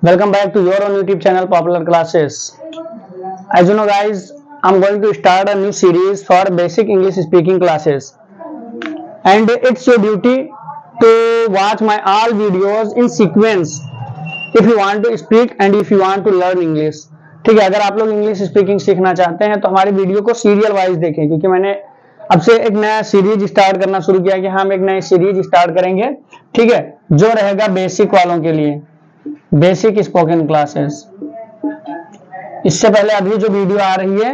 Welcome back to your own YouTube channel Popular Classes. As you know guys, I'm going to start a new series for basic English speaking classes. And it's your duty to watch my all videos in sequence if you want to speak and if you want to learn English. ठीक है, अगर आप लोग English speaking सीखना चाहते हैं तो हमारी वीडियो को सीरियल वाइज देखें, क्योंकि मैंने अब से एक नया सीरीज स्टार्ट करना शुरू किया कि हम एक नई सीरीज स्टार्ट करेंगे, ठीक है, जो रहेगा बेसिक वालों के लिए, बेसिक स्पोकन क्लासेस। इससे पहले अभी जो वीडियो आ रही है,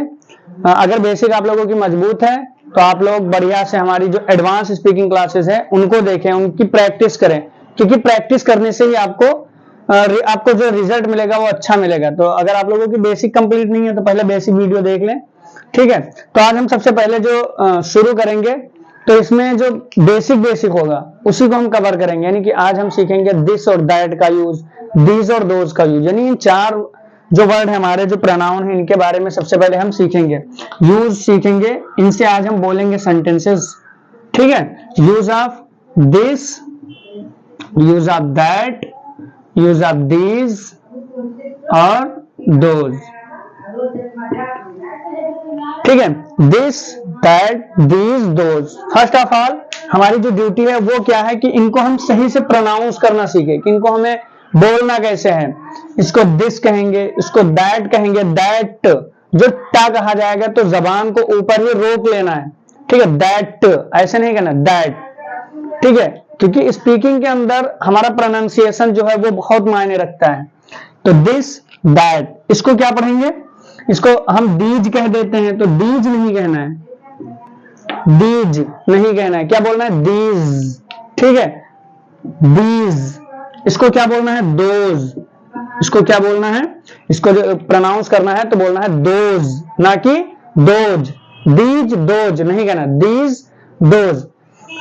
अगर बेसिक आप लोगों की मजबूत है तो आप लोग बढ़िया से हमारी जो एडवांस स्पीकिंग क्लासेस है उनको देखें, उनकी प्रैक्टिस करें, क्योंकि प्रैक्टिस करने से ही आपको जो रिजल्ट मिलेगा वो अच्छा मिलेगा। तो अगर आप लोगों की बेसिक कंप्लीट नहीं है तो पहले बेसिक वीडियो देख लें, ठीक है। तो आज हम सबसे पहले जो शुरू करेंगे तो इसमें जो बेसिक होगा उसी को हम कवर करेंगे, यानी कि आज हम सीखेंगे दिस और दैट का यूज, दीज और दोज का यूज, यानी इन चार जो वर्ड है हमारे, जो प्रोनाउन है, इनके बारे में सबसे पहले हम सीखेंगे, यूज सीखेंगे। इनसे आज हम बोलेंगे सेंटेंसेस, ठीक है। Use of this, use of that, use of these और दोज, ठीक है। This, that, these, those. First of all हमारी जो ड्यूटी है वो क्या है कि इनको हम सही से प्रोनाउंस करना सीखे, कि इनको हमें बोलना कैसे है। इसको दिस कहेंगे, इसको दैट कहेंगे। दैट जो टा कहा जाएगा तो जबान को ऊपर ही रोक लेना है, ठीक है। दैट ऐसे नहीं कहना, दैट, ठीक है, क्योंकि स्पीकिंग के अंदर हमारा प्रोनाउंसिएशन जो है वो बहुत मायने रखता है। तो दिस, दैट, इसको क्या पढ़ेंगे, इसको हम दीज कह देते हैं, तो दीज नहीं कहना है, दीज नहीं कहना है, क्या बोलना है, दीज, ठीक है, दीज। इसको क्या बोलना है, दोज। इसको क्या बोलना है, इसको जो प्रोनाउंस करना है तो बोलना है दोज, ना कि दोज। दीज, दोज नहीं कहना, दीज, दोज,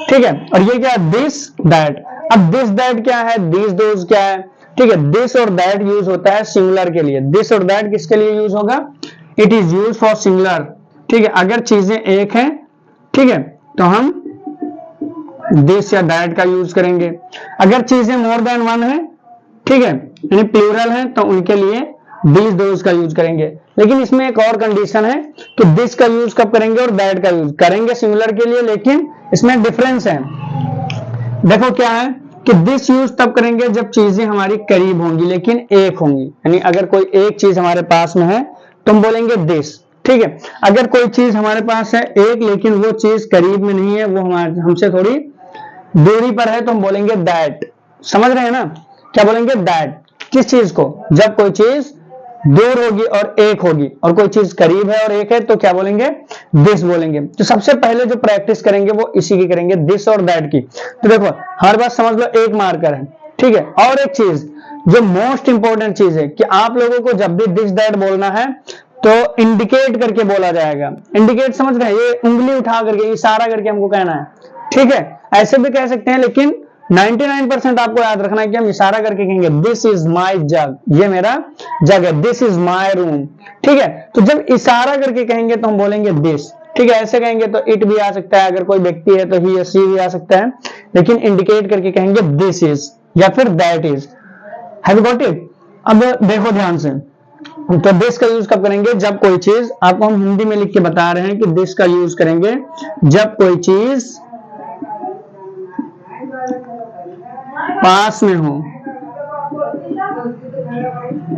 ठीक है। और ये क्या है, दिस, दैट। अब दिस, दैट क्या है, दीज, दोज क्या है, ठीक है। दिस और दैट यूज होता है सिंगुलर के लिए। दिस और दैट किसके लिए यूज होगा, it is use for singular, ठीक है। अगर चीजें एक हैं, ठीक है, तो हम दिस या दैट का यूज करेंगे। अगर चीजें मोर देन वन है, ठीक है, यानी प्लूरल है, तो उनके लिए दिस, दोज का यूज करेंगे। लेकिन इसमें एक और कंडीशन है कि दिस का यूज कब करेंगे और दैट का यूज करेंगे सिंगुलर के लिए, लेकिन इसमें डिफरेंस है। देखो क्या है कि दिस यूज तब करेंगे जब चीजें हमारी करीब होंगी लेकिन एक होंगी, यानी अगर कोई एक चीज हमारे पास में है तो हम बोलेंगे दिस, ठीक है। अगर कोई चीज हमारे पास है एक लेकिन वो चीज करीब में नहीं है, वो हमसे थोड़ी दूरी पर है, तो हम बोलेंगे दैट। समझ रहे हैं ना, क्या बोलेंगे, दैट। किस चीज को, जब कोई चीज दूर होगी और एक होगी, और कोई चीज करीब है और एक है तो क्या बोलेंगे, दिस बोलेंगे। तो सबसे पहले जो प्रैक्टिस करेंगे वो इसी की करेंगे, दिस और दैट की। तो देखो हर बात समझ लो, एक मार्कर है, ठीक है। और एक चीज जो मोस्ट इंपॉर्टेंट चीज है कि आप लोगों को जब भी दिस दैट बोलना है तो इंडिकेट करके बोला जाएगा। इंडिकेट समझ रहे हैं, ये उंगली उठा करके, इशारा करके हमको कहना है, ठीक है। ऐसे भी कह सकते हैं, लेकिन 99% आपको याद रखना है कि हम इशारा करके कहेंगे दिस इज माई जग, ये मेरा जग है, दिस इज माई रूम, ठीक है। तो जब इशारा करके कहेंगे तो हम बोलेंगे दिस, ठीक है। ऐसे कहेंगे तो इट भी आ सकता है, अगर कोई व्यक्ति है तो ही या सी भी आ सकता है, लेकिन इंडिकेट करके कहेंगे दिस इज या फिर that is. Have you got it. अब देखो ध्यान से, तो दिस का यूज कब करेंगे, जब कोई चीज, आपको हम हिंदी में लिख के बता रहे हैं कि दिस का यूज करेंगे जब कोई चीज पास में हो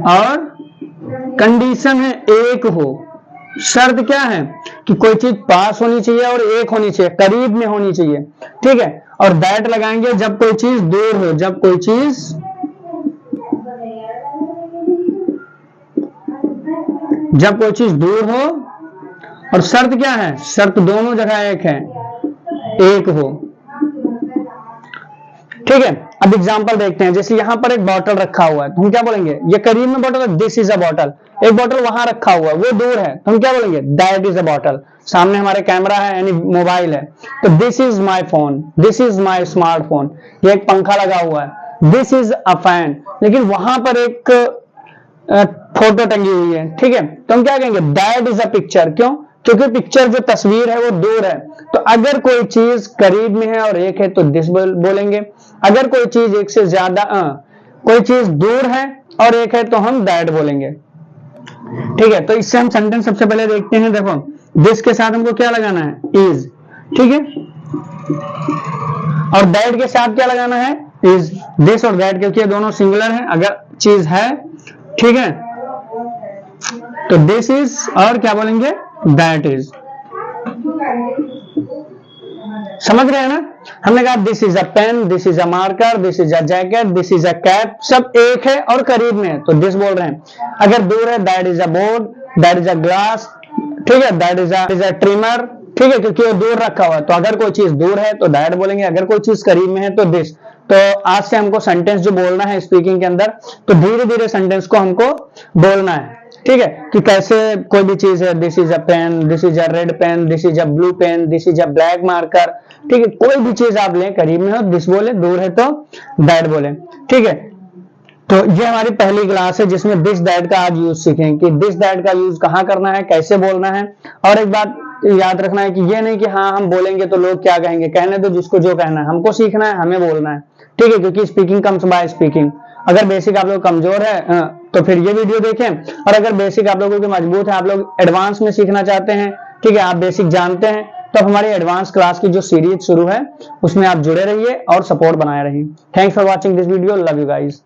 और कंडीशन है एक हो। शर्त क्या है कि कोई चीज पास होनी चाहिए और एक होनी चाहिए, करीब में होनी चाहिए, ठीक है। और दैट लगाएंगे जब कोई चीज दूर हो, जब कोई चीज दूर हो। और शर्त क्या है, शर्त दोनों जगह एक है, एक हो, ठीक है। अब एग्जांपल देखते हैं, जैसे यहां पर एक बॉटल रखा हुआ है तो हम क्या बोलेंगे, ये करीब में बॉटल है, दिस इज अ बॉटल। एक बॉटल वहां रखा हुआ है, वो दूर है, तो हम क्या बोलेंगे, दैट इज अ बॉटल। सामने हमारे कैमरा है, यानी मोबाइल है, तो this is my phone, this is my smartphone. ये एक पंखा लगा हुआ है, दिस इज अ फैन, लेकिन वहां पर एक फोटो टंगी हुई है, ठीक है। तो हम क्या कहेंगे, दैट इज अ पिक्चर। क्यों, क्योंकि पिक्चर जो तस्वीर है वो दूर है। तो अगर कोई चीज करीब में है और एक है तो दिस बोलेंगे। अगर कोई चीज एक से ज्यादा कोई चीज दूर है और एक है तो हम दैट बोलेंगे। ठीक है, तो इससे हम सेंटेंस सबसे पहले देखते हैं। देखो दिस के साथ हमको क्या लगाना है, इज। ठीक है, और दैट के साथ क्या लगाना है, इज। दिस और दैट क्योंकि ये दोनों सिंगुलर है, अगर चीज है, ठीक है, तो दिस इज और क्या बोलेंगे, दैट इज। समझ रहे हैं ना? हमने कहा this is a pen, this is a marker, this is a jacket, this is a cap, सब एक है और करीब में है तो दिस बोल रहे हैं। अगर दूर है that is a board, that is a glass, ठीक है, दैट इज अ ट्रिमर, ठीक है, क्योंकि वो दूर रखा हुआ है। तो अगर कोई चीज दूर है तो दैट बोलेंगे, अगर कोई चीज करीब में है तो दिस। तो आज से हमको सेंटेंस जो बोलना है स्पीकिंग के अंदर, तो धीरे धीरे सेंटेंस को हमको बोलना है। ठीक है, कि कैसे कोई भी चीज है, this is a pen, this is a red pen, this is a blue pen, this is a black marker. ठीक है, कोई भी चीज आप लें, करीब में हो दिस बोले, दूर है तो दैट बोले। ठीक है, तो ये हमारी पहली क्लास है जिसमें दिस दैट का आज यूज सीखेंगे कि दिस दैट का यूज कहाँ करना है, कैसे बोलना है। और एक बात याद रखना है कि ये नहीं कि हाँ हम बोलेंगे तो लोग क्या कहेंगे, कहने दो जिसको जो कहना है, हमको सीखना है, हमें बोलना है। ठीक है, क्योंकि स्पीकिंग कम्स बाय स्पीकिंग। अगर बेसिक आप लोग कमजोर है तो फिर ये वीडियो देखें, और अगर बेसिक आप लोगों के मजबूत है, आप लोग एडवांस में सीखना चाहते हैं, ठीक है, आप बेसिक जानते हैं, तो हमारी एडवांस क्लास की जो सीरीज शुरू है उसमें आप जुड़े रहिए और सपोर्ट बनाए रहिए। Thanks for watching this video, love you guys.